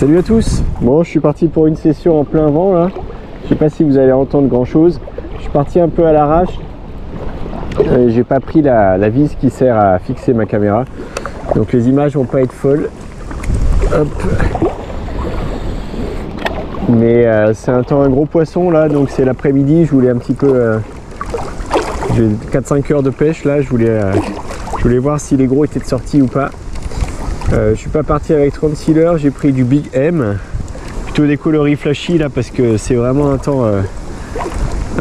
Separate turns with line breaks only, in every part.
Salut à tous. Bon, je suis parti pour une session en plein vent là. Je sais pas si vous allez entendre grand chose. Je suis parti un peu à l'arrache. J'ai pas pris la vis qui sert à fixer ma caméra. Donc les images vont pas être folles. Hop. Mais c'est un gros poisson là, donc c'est l'après-midi. Je voulais un petit peu. J'ai 4-5 heures de pêche là. Je voulais voir si les gros étaient de sortie ou pas. Je suis pas parti avec 36 leurres, j'ai pris du Big M, plutôt des coloris flashy là parce que c'est vraiment un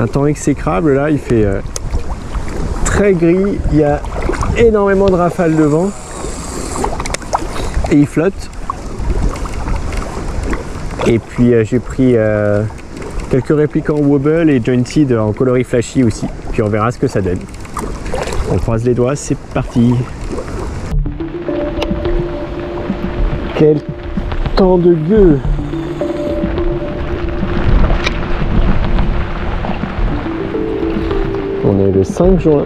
temps exécrable là. Il fait très gris, il y a énormément de rafales de vent et il flotte. Et puis j'ai pris quelques réplicants Wobble et Jointed en coloris flashy aussi. Puis on verra ce que ça donne. On croise les doigts, c'est parti. Quel temps de gueux! On est le 5 juin.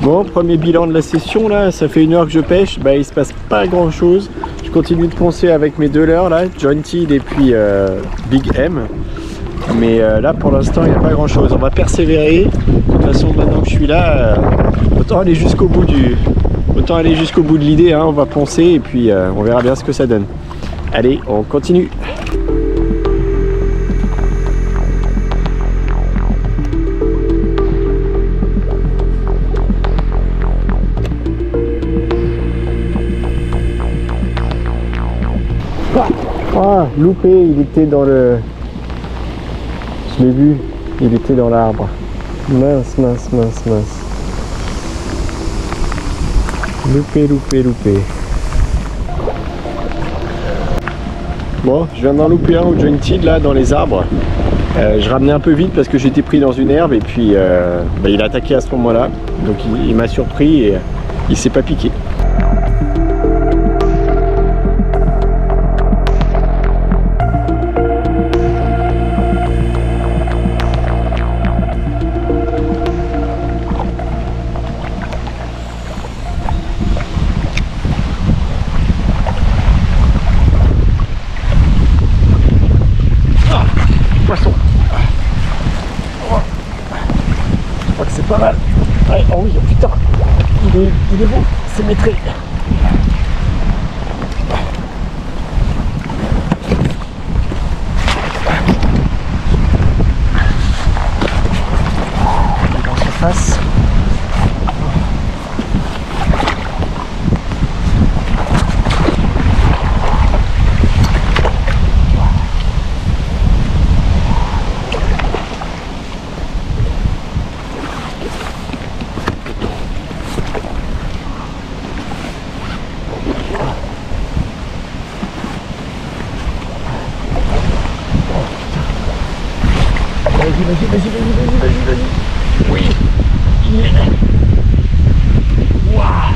Bon, premier bilan de la session là, ça fait 1 heure que je pêche, il se passe pas grand chose. Je continue de poncer avec mes 2 leurres là, Jointed et puis Big M. Mais là pour l'instant il n'y a pas grand chose, on va persévérer. De toute façon maintenant que je suis là, autant aller jusqu'au bout de l'idée, hein. On va poncer et puis on verra bien ce que ça donne. Allez, on continue. Ah, loupé, il était dans le... Je l'ai vu, il était dans l'arbre. Mince. Loupé. Bon, je viens d'en louper un au Jointed là, dans les arbres. Je ramenais un peu vite parce que j'étais pris dans une herbe et puis il a attaqué à ce moment-là. Donc il m'a surpris et il s'est pas piqué. Poisson. Je crois que c'est pas mal. Ouais, oh oui, putain, il est bon, c'est maîtré. Il est en surface. Vas-y. Oui. Waouh.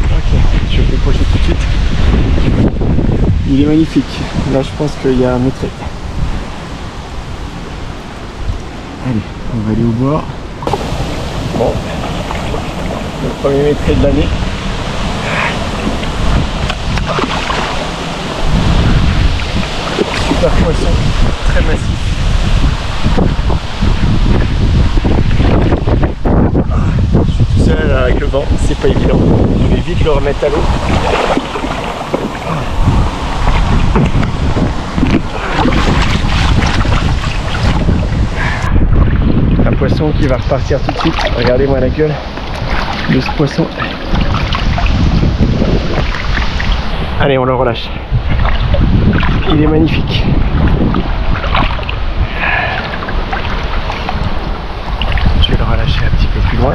Ok, je vais le décrocher tout de suite. Il est magnifique. Là, je pense qu'il y a un maîtré. Allez, on va aller au bord. Bon, le premier maîtré de l'année. Super poisson, très massif. Je suis tout seul avec le vent, c'est pas évident. Je vais vite le remettre à l'eau. Un poisson qui va repartir tout de suite. Regardez-moi la gueule. de ce poisson. Allez, on le relâche. Il est magnifique. Je vais le relâcher un petit peu plus loin.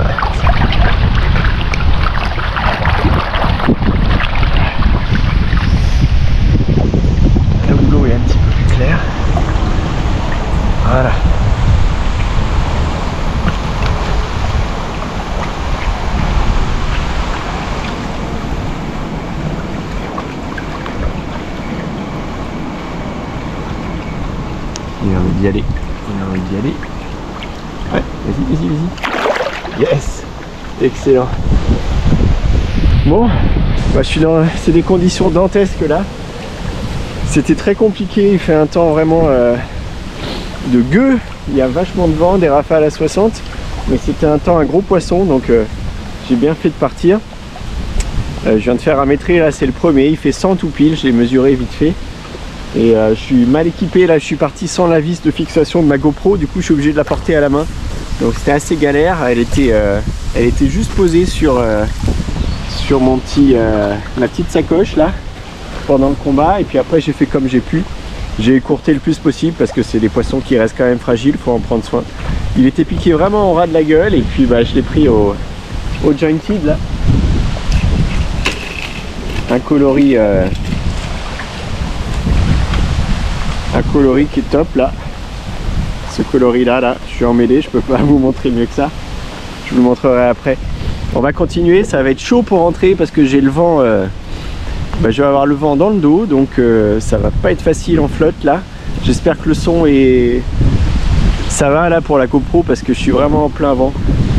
Là où l'eau est un petit peu plus claire. Voilà. Il a envie d'y aller. Il a envie d'y aller. Ouais, vas-y, vas-y, vas-y. Yes. Excellent. Bon, bah, je suis dans. C'est des conditions dantesques là. C'était très compliqué. Il fait un temps vraiment de gueux. Il y a vachement de vent, des rafales à 60. Mais c'était un temps, un gros poisson. Donc j'ai bien fait de partir. Je viens de faire un métré là, c'est le premier. Il fait 100 tout pile. Je l'ai mesuré vite fait. Et je suis mal équipé là, je suis parti sans la vis de fixation de ma GoPro, du coup je suis obligé de la porter à la main. Donc c'était assez galère, elle était juste posée sur mon ma petite sacoche là, pendant le combat. Et puis après j'ai fait comme j'ai pu. J'ai écourté le plus possible parce que c'est des poissons qui restent quand même fragiles, faut en prendre soin. Il était piqué vraiment au ras de la gueule et puis bah, je l'ai pris au jointed là. Un coloris... un coloris qui est top là, ce coloris là, je suis emmêlé, je peux pas vous montrer mieux que ça, je vous le montrerai après. On va continuer, ça va être chaud pour rentrer parce que j'ai le vent, je vais avoir le vent dans le dos, donc ça va pas être facile en flotte là. J'espère que le son est, ça va là pour la GoPro parce que je suis vraiment en plein vent,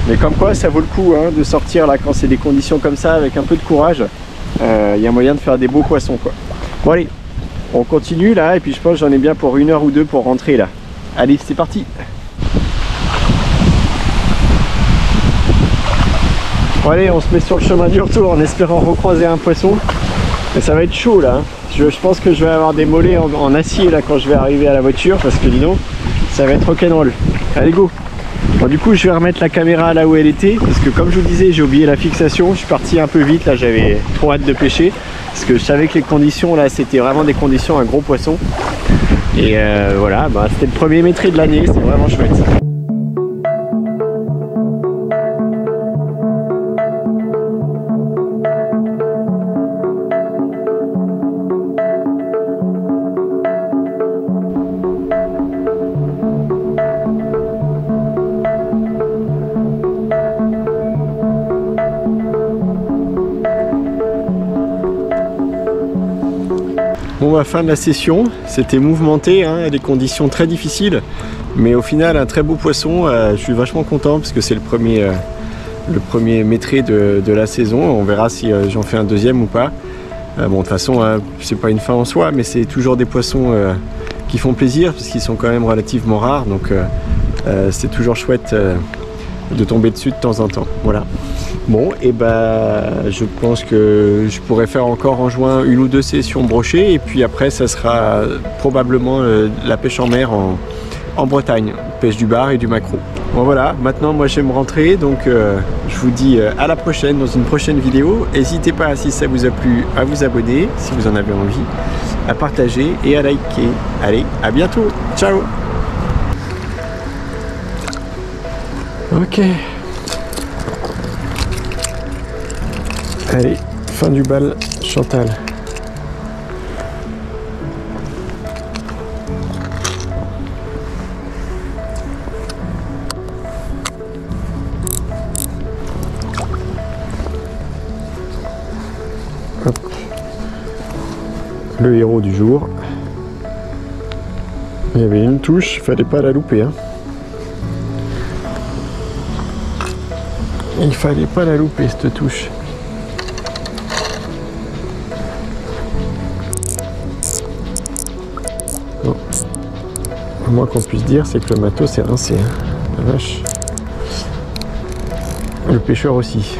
mais comme quoi ça vaut le coup hein, de sortir là quand c'est des conditions comme ça avec un peu de courage. Il y a moyen de faire des beaux poissons quoi. Bon allez, on continue là et puis je pense que j'en ai bien pour 1 heure ou 2 pour rentrer là. Allez, c'est parti. Bon allez, on se met sur le chemin du retour en espérant recroiser un poisson. Mais ça va être chaud là. Je pense que je vais avoir des mollets en acier là quand je vais arriver à la voiture parce que dis donc, ça va être rock'n'roll. Allez go. Bon du coup je vais remettre la caméra là où elle était parce que comme je vous disais j'ai oublié la fixation. Je suis parti un peu vite là, j'avais trop hâte de pêcher. Parce que je savais que les conditions là c'était vraiment des conditions à gros poisson. Et voilà, bah, c'était le premier métré de l'année, c'est vraiment chouette. Bon bah fin de la session, c'était mouvementé, hein, des conditions très difficiles, mais au final un très beau poisson, je suis vachement content parce que c'est le premier métré de la saison, on verra si j'en fais un deuxième ou pas. Bon de toute façon c'est pas une fin en soi, mais c'est toujours des poissons qui font plaisir parce qu'ils sont quand même relativement rares, donc c'est toujours chouette de tomber dessus de temps en temps. Voilà. Bon, et bah je pense que je pourrais faire encore en juin 1 ou 2 sessions brochées et puis après ça sera probablement la pêche en mer en Bretagne, pêche du bar et du maquereau. Bon voilà, maintenant moi j'aime rentrer, donc je vous dis à la prochaine dans une prochaine vidéo. N'hésitez pas, si ça vous a plu, à vous abonner si vous en avez envie, à partager et à liker. Allez, à bientôt, ciao. Ok. Allez, fin du bal, Chantal. Hop. Le héros du jour. Il y avait une touche, fallait pas la louper. Hein. Il fallait pas la louper cette touche. Bon. Le moins qu'on puisse dire, c'est que le matos est rincé. Hein. La vache. Le pêcheur aussi.